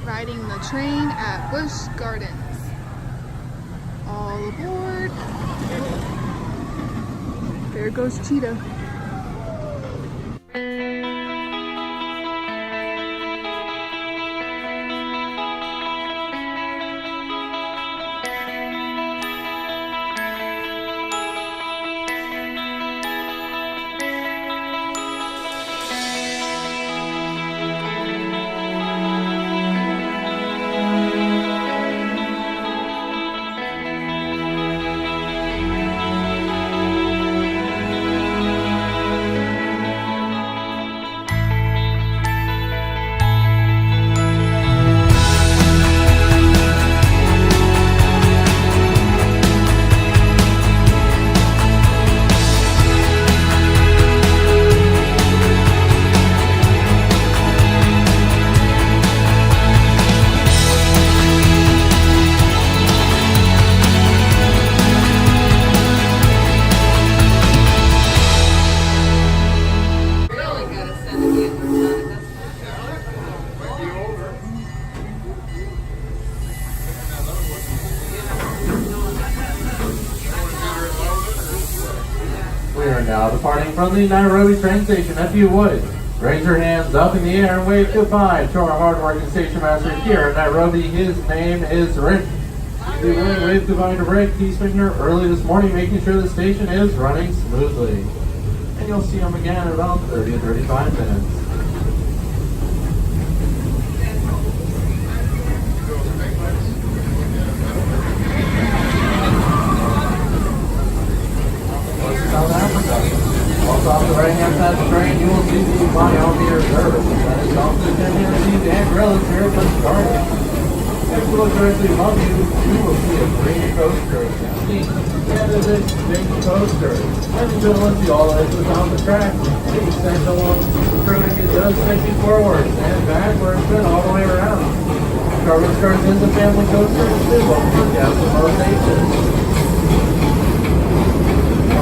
Riding the train at Busch Gardens. All aboard. There goes Cheetah. We are now departing from the Nairobi train station. If you would, raise your hands up in the air and wave goodbye to our hard-working station master here in Nairobi. His name is Rick. If you would, wave goodbye to Rick. He's been here early this morning making sure the station is running smoothly. And you'll see him again in about 30 to 35 minutes. South Africa. Also off the right-hand side of the train, you will see the iMovie reserve. That is also Serengeti and gorillas here at Busch Gardens. If you look directly above you, you will see a green coaster. And it is a big coaster. And you'll see all of it on the track. Each section along the track, it does take you forwards and backwards and all the way around. Busch Gardens is a family coaster. It won't forget the most ages.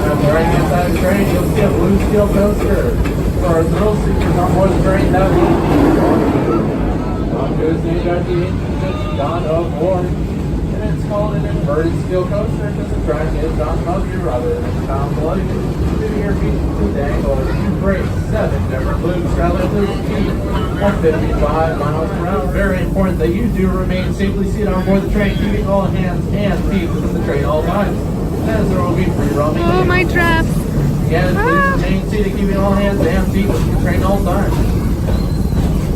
On the right-hand side of the train, you'll see a blue steel coaster. For our thrill seekers on board the train, that will be on Tuesday, got the ancient Dawn of War. And it's called an inverted steel coaster because the track is on above you rather than down below you. Moving your feet to the angle, you break 7 different loops rather than speed of 55 miles per hour. Very important that you do remain safely seated on board the train, keeping all hands and feet within the train all times. As there will be free roaming. Oh, my dress. Again, please remain seated, keeping all hands and feet with the train all times.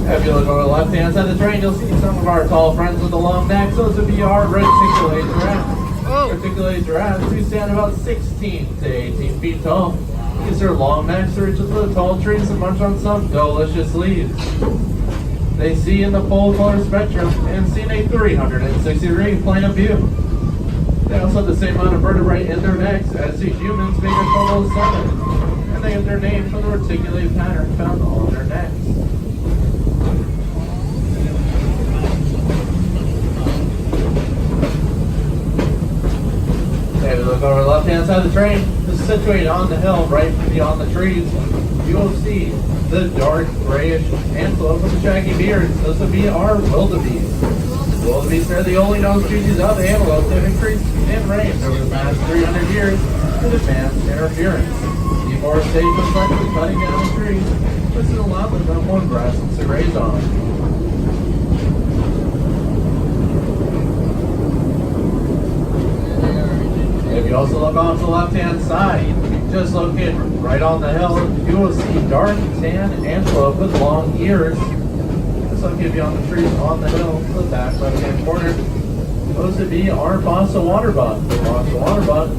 If you look over the left-hand side of the train, you'll see some of our tall friends with the long necks. Those would be our reticulated giraffes. Reticulated giraffes who stand about 16 to 18 feet tall. These are long necks that reach into the tall trees and munch on some delicious leaves. They see in the full color spectrum and see in a 360-degree plane of view. They also have the same amount of vertebrae in their necks as the humans, being a total of 7. And they have their name from the reticulated pattern found on their necks. If you look over the left-hand side of the train, this is situated on the hill right beyond the trees. You will see the dark grayish antelope with the shaggy beards. Those would be our wildebeest. Wildebeest are the only known species of antelope that have increased in range over the past 300 years with advanced interference. Deforestation is likely cutting down the trees, which has allowed them to have more grass to graze on. If you also look off to the left-hand side, just located right on the hill, you will see dark tan antelope with long ears. This will give you on the trees on the hill to the back left-hand corner. Those would be our fossil waterbuck. The fossil waterbuck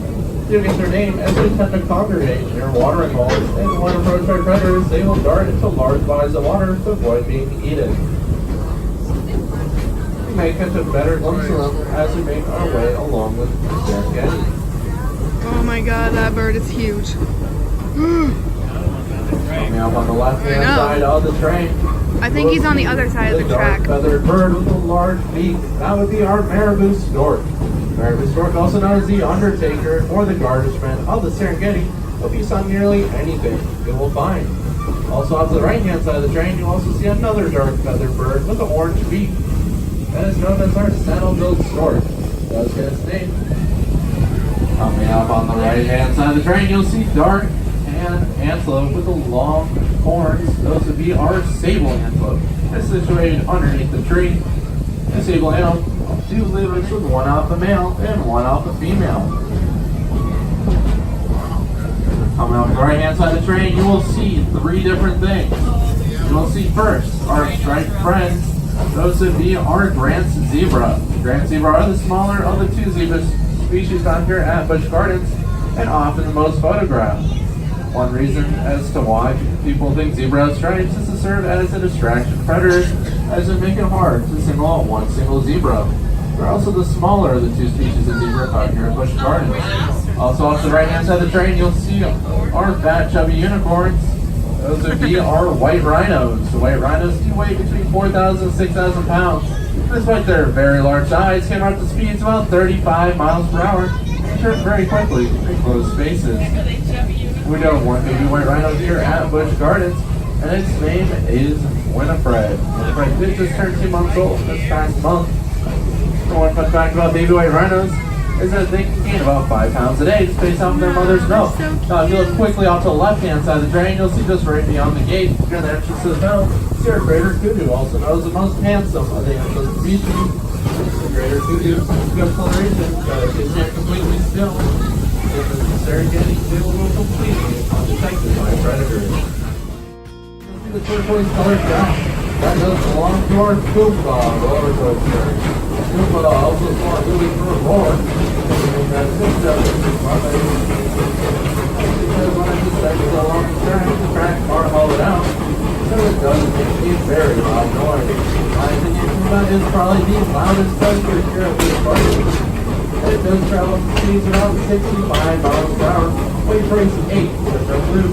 do get their name as they tend to congregate near watering holes, and when approached by predators, they will dart into large bodies of water to avoid being eaten. We may catch a better glimpse of them as we make our way along the Serengeti. Oh my god, that bird is huge. Coming up on the left-hand side of the train, I think he's on the other side of the track. Feathered bird with a large beak. That would be our marabou stork. Marabou stork, also known as the Undertaker or the garnishment of the Serengeti, will feast on nearly anything it will find. Also off to the right-hand side of the train, you'll also see another dark feathered bird with an orange beak. that is known as our saddle-billed stork. It does get its name. Coming up on the right-hand side of the train, you'll see dark and antelope with the long horns. Those would be our sable antelope. It's situated underneath the tree. The sable antelope do live with one alpha male and one alpha female. Coming up on the right-hand side of the train, you will see three different things. You will see first our striped friends. Those would be our Grant's zebra. Grant's zebra are the smaller of the two zebra species found here at Busch Gardens and often the most photographed. One reason as to why people think zebra have stripes is to serve as a distraction for predators, as it make it hard to single out one single zebra. They're also the smaller of the two species of zebra found here at Busch Gardens. Also off the right hand side of the train, you'll see our fat chubby unicorns. Those would be our white rhinos. The white rhinos do weigh between 4,000 and 6,000 pounds. Despite their very large size, can run up to speeds about 35 miles per hour and turn very quickly in closed spaces. We do have one baby white rhino here at Busch Gardens, and its name is Winifred. Winifred did just turn 2 months old this past month. The one fun fact about baby white rhinos is that they can gain about 5 pounds a day just based on their mother's milk. Now, if you look quickly off to the left-hand side of the train, you'll see just right beyond the gate, near the entrance to the tunnel, see our greater kudu, also known as the most handsome of the Antelope species. The greater kudu is good coloration, it's not completely still. The Serengeti will go completely undetected by predators. You'll see the turquoise colored ground. That does belong to our Tampa roller coaster. Tampa also saw it really for a roar. Because when I just said so along the track are hollowed out, so it does make a very loud noise. My opinion, that is probably the loudest coaster here at this park. It does travel speeds around 65 miles per hour, weight race 8 with no loop,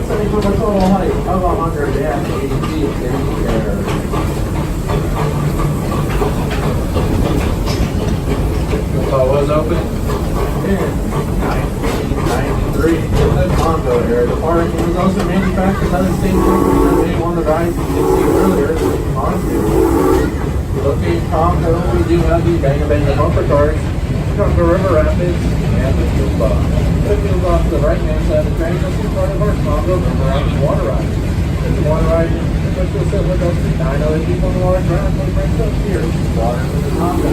setting from a total height of 180 feet in the air. It was opened in 1993 in the Congo area of the park. It was also manufactured by the same company that made one of the rides you can see earlier, Looking Congo, we do have the Bang Bang bumper cars from the River Rapids and the Tampa. If you look off to the right-hand side of the train, you'll see part of our Congo River Rapids water ride. This water ride, which will sit with us for 9 other people on the water ground, will bring up here, water into the Congo.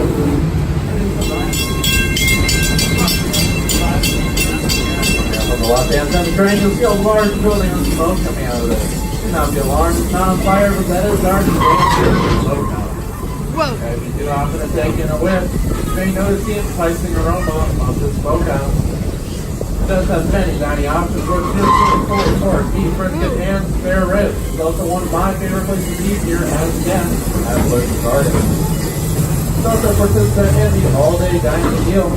On the left-hand side of the train, you'll see a large building of smoke coming out of it. Do not be alarmed, it's not on fire, but that is our smoke house. Whoa. If you do happen to take in a whiff, you may notice the enticing aroma of the smokehouse. It does have many dining options, which is fully pork, beef brisket, and spare ribs. It's also one of my favorite places to eat here as a guest at Busch Gardens. It's also a participant in the all-day dining deal.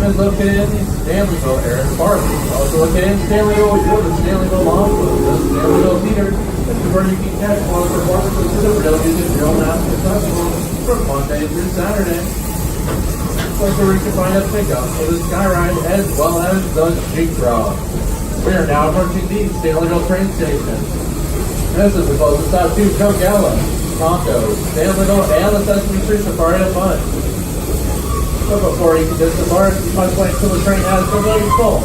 It is located in the Stanleyville area of the park. It's also located in Stanleyville with the Stanleyville Longboat, the Stanleyville Theater. This is where you can catch one performances for the Real Music Real Master Festival from Monday through Saturday. It's also where you can find a pickup for the Skyride as well as the Jeep Draw. We are now approaching the Stanleyville train station. This is the closest stop to Cogalla, Tonto, Stanleyville, and the Sesame Street Safari of Fun. But before you can disembark, you must wait until the train has been really full.